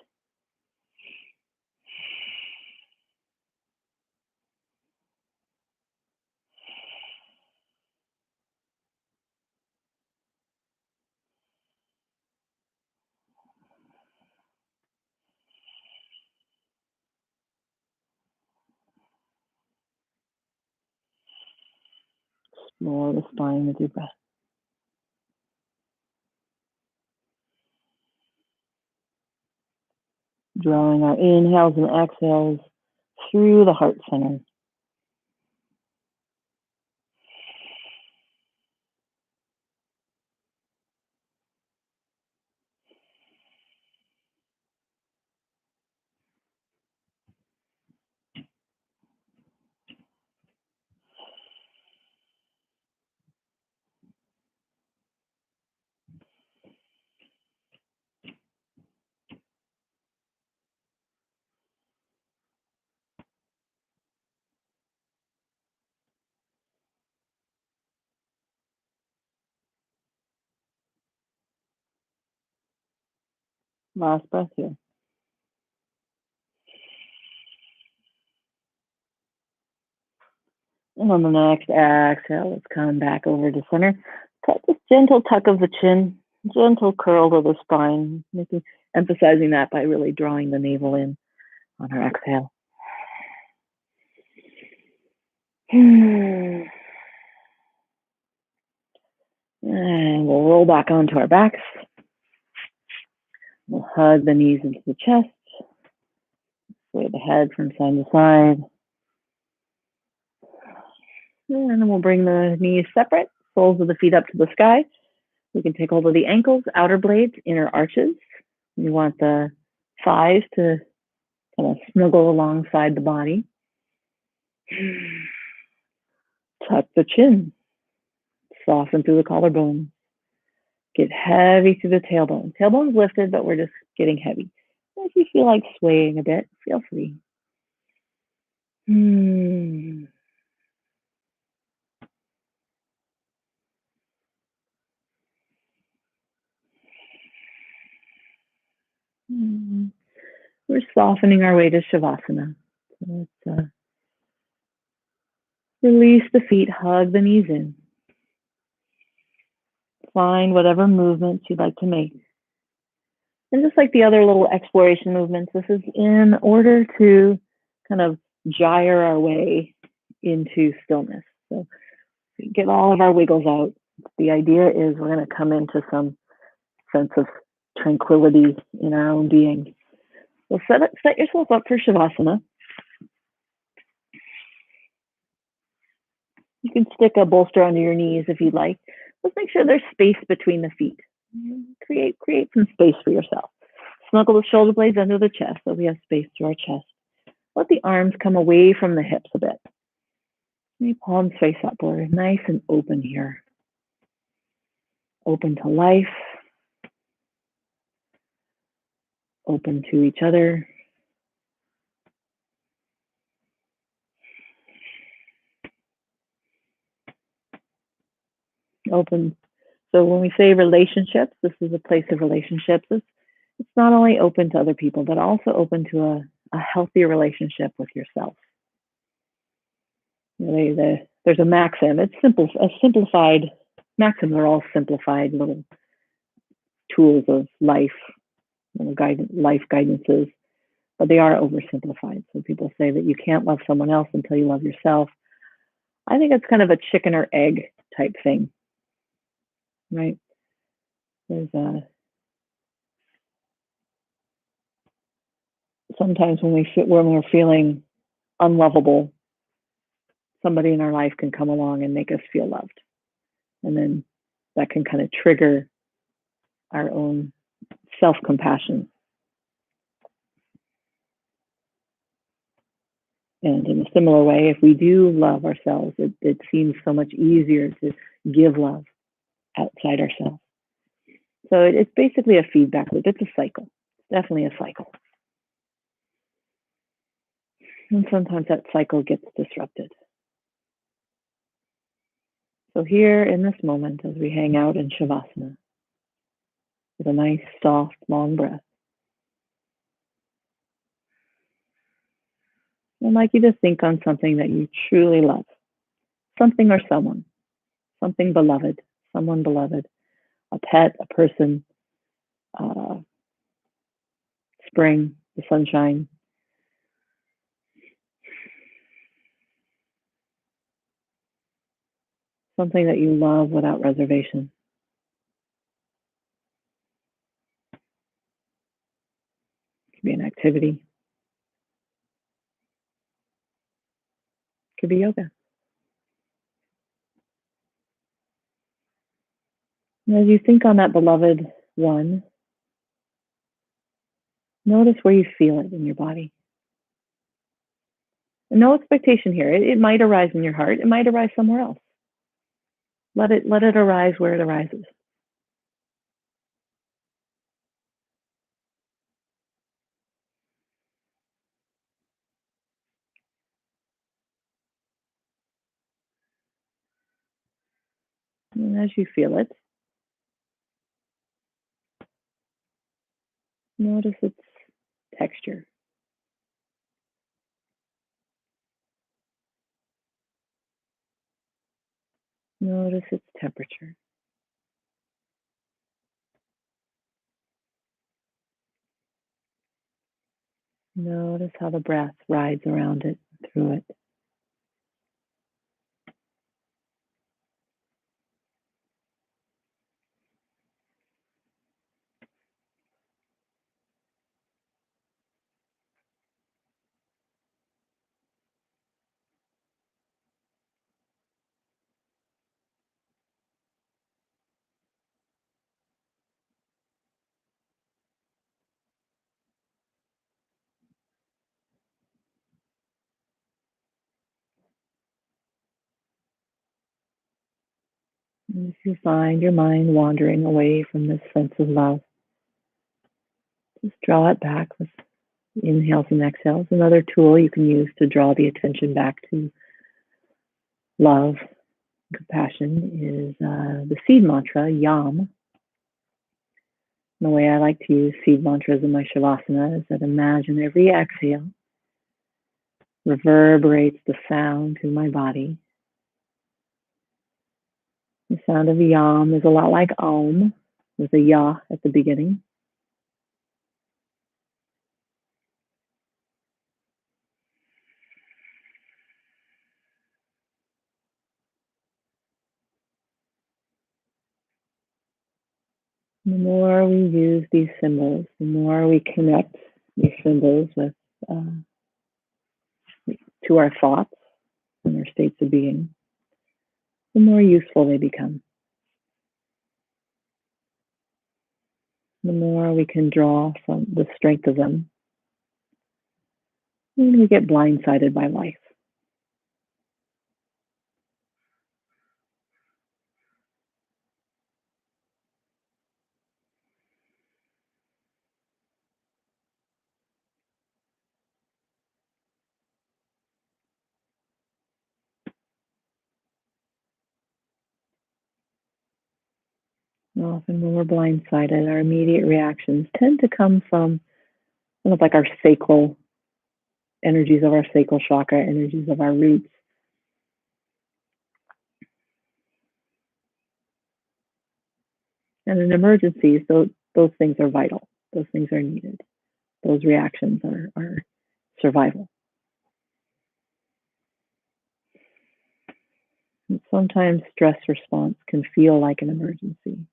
Explore the spine with your breath. Drawing our inhales and exhales through the heart center. Last breath here. And on the next exhale, let's come back over to center. Take this gentle tuck of the chin, gentle curl to the spine, emphasizing that by really drawing the navel in on our exhale. And we'll roll back onto our backs. We'll hug the knees into the chest, sway the head from side to side. And then we'll bring the knees separate, soles of the feet up to the sky. We can take hold of the ankles, outer blades, inner arches. We want the thighs to kind of snuggle alongside the body. Tuck the chin, soften through the collarbone. Get heavy through the tailbone. Tailbone's lifted, but we're just getting heavy. If you feel like swaying a bit, feel free. We're softening our way to Shavasana. So let's release the feet, hug the knees in. Find whatever movements you'd like to make. And just like the other little exploration movements, this is in order to kind of gyre our way into stillness. So get all of our wiggles out. The idea is we're going to come into some sense of tranquility in our own being. So set yourself up for Shavasana. You can stick a bolster under your knees if you'd like. Let's make sure there's space between the feet. Create some space for yourself. Snuggle the shoulder blades under the chest so we have space through our chest. Let the arms come away from the hips a bit. Maybe palms face upward, nice and open here. Open to life. Open to each other. Open. So when we say relationships, this is a place of relationships. It's not only open to other people, but also open to a healthy relationship with yourself. There's a maxim. It's simple. A simplified maxims are all simplified little tools of life, life guidances, but they are oversimplified. So people say that you can't love someone else until you love yourself. I think it's kind of a chicken or egg type thing, right? Sometimes when we're feeling unlovable, somebody in our life can come along and make us feel loved. And then that can kind of trigger our own self-compassion. And in a similar way, if we do love ourselves, it seems so much easier to give love outside ourselves. So it's basically a feedback loop. It's a cycle. It's definitely a cycle. And sometimes that cycle gets disrupted. So here in this moment, as we hang out in Shavasana, with a nice, soft, long breath, I'd like you to think on something that you truly love, something or someone, something beloved, someone beloved, a pet, a person, spring, the sunshine. Something that you love without reservation. It could be an activity. It could be yoga. And as you think on that beloved one, notice where you feel it in your body. And no expectation here. It might arise in your heart. It might arise somewhere else. Let it arise where it arises. And as you feel it, notice its texture. Notice its temperature. Notice how the breath rides around it, through it. And if you find your mind wandering away from this sense of love, just draw it back with inhales and exhales. Another tool you can use to draw the attention back to love, compassion is the seed mantra, Yam. The way I like to use seed mantras in my Shavasana is that imagine every exhale reverberates the sound through my body. The sound of Yam is a lot like Om, with a Ya at the beginning. The more we use these symbols, the more we connect these symbols with to our thoughts and our states of being, the more useful they become. The more we can draw from the strength of them when we get blindsided by life. Often when we're blindsided, our immediate reactions tend to come from kind of like our sacral energies of our sacral chakra, energies of our roots. And in emergencies, those things are vital. Those things are needed. Those reactions are survival. And sometimes stress response can feel like an emergency.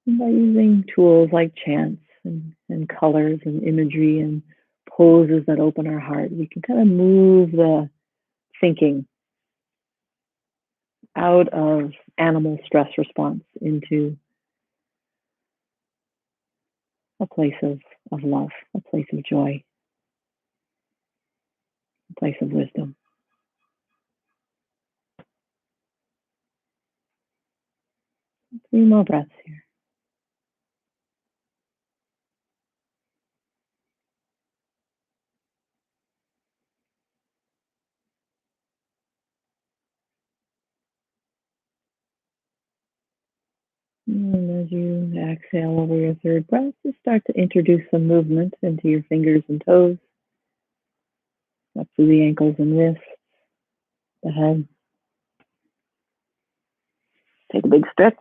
And by using tools like chants and colors and imagery and poses that open our heart, we can kind of move the thinking out of animal stress response into a place of love, a place of joy, a place of wisdom. 3 more breaths here. And as you exhale over your 3rd breath, just start to introduce some movement into your fingers and toes, up through the ankles and wrists, the head. Take a big stretch.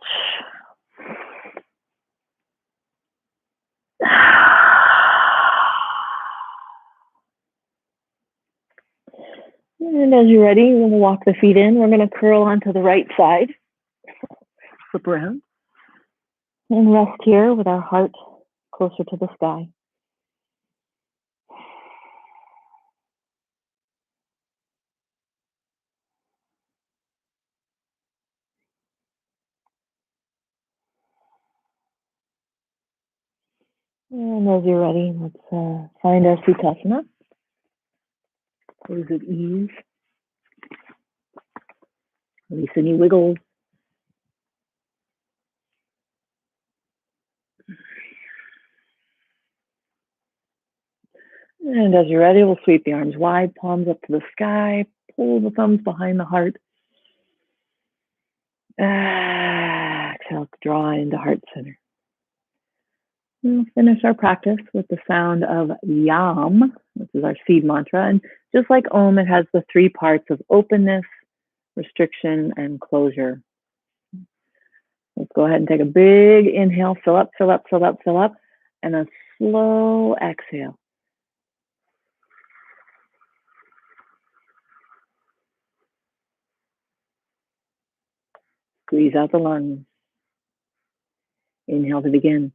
And as you're ready, we're going to walk the feet in. We're going to curl onto the right side, flip around, and rest here with our heart closer to the sky. And as you're ready, let's find our Uttanasana. Pose at ease. Release any wiggles. And as you're ready, we'll sweep the arms wide, palms up to the sky, pull the thumbs behind the heart. Exhale to draw into heart center. We'll finish our practice with the sound of Yam, which is our seed mantra. And just like Om, it has the 3 parts of openness, restriction, and closure. Let's go ahead and take a big inhale, fill up, fill up, fill up, fill up, and a slow exhale. Squeeze out the lungs. Inhale to begin.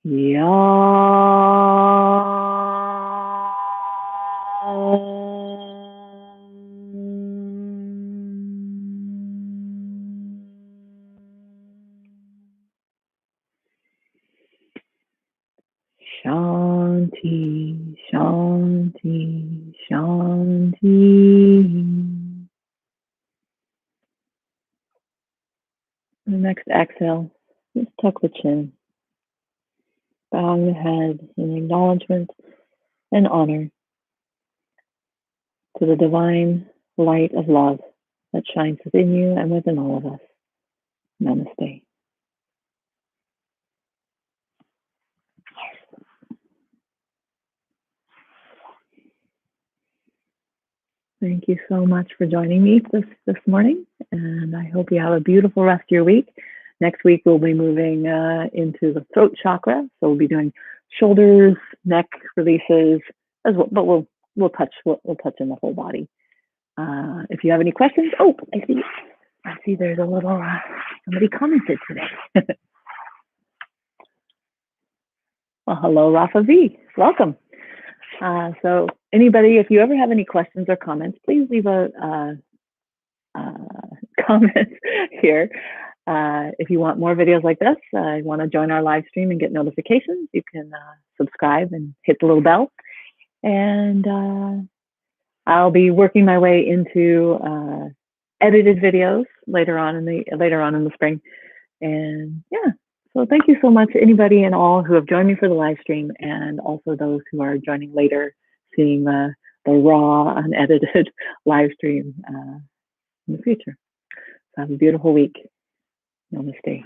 Yam. Shanti, Shanti, Shanti. The next exhale, just tuck the chin. Bowing the head in acknowledgement and honor to the divine light of love that shines within you and within all of us. Namaste. Thank you so much for joining me this morning, and I hope you have a beautiful rest of your week. Next week, we'll be moving into the throat chakra, so we'll be doing shoulders, neck releases, as well, but we'll touch in the whole body. If you have any questions, I see there's a little somebody commented today. Well, hello, Rafa V. Welcome. So anybody, if you ever have any questions or comments, please leave a comment here. If you want more videos like this, want to join our live stream and get notifications, you can subscribe and hit the little bell. And I'll be working my way into edited videos later on in the spring. And yeah, so thank you so much, anybody and all who have joined me for the live stream, and also those who are joining later, seeing the raw, unedited live stream in the future. So have a beautiful week. Namaste.